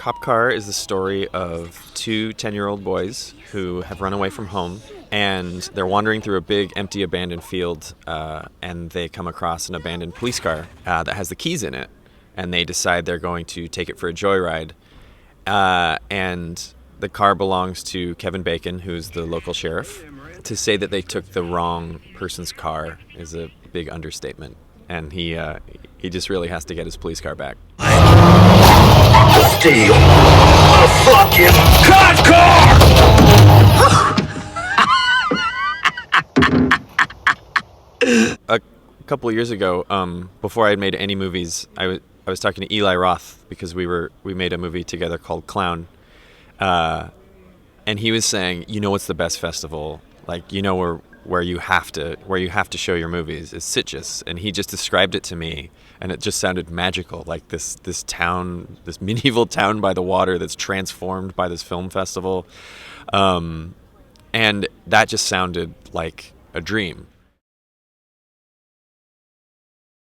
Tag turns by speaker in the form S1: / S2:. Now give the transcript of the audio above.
S1: Cop Car is the story of two 10-year-old boys who have run away from home, and they're wandering through a big, empty, abandoned field, and they come across an abandoned police car that has the keys in it, and they decide they're going to take it for a joyride. And the car belongs to Kevin Bacon, who's the local sheriff. To say that they took the wrong person's car is a big understatement, and he just really has to get his police car back.
S2: Steal a fucking cop car!
S1: A couple of years ago, before I had made any movies, I was talking to Eli Roth because we made a movie together called Clown, and he was saying, what's the best festival? Like, where you have to show your movies is Sitges, and he just described it to me, and it just sounded magical, like this town, this medieval town by the water that's transformed by this film festival, and that just sounded like a dream.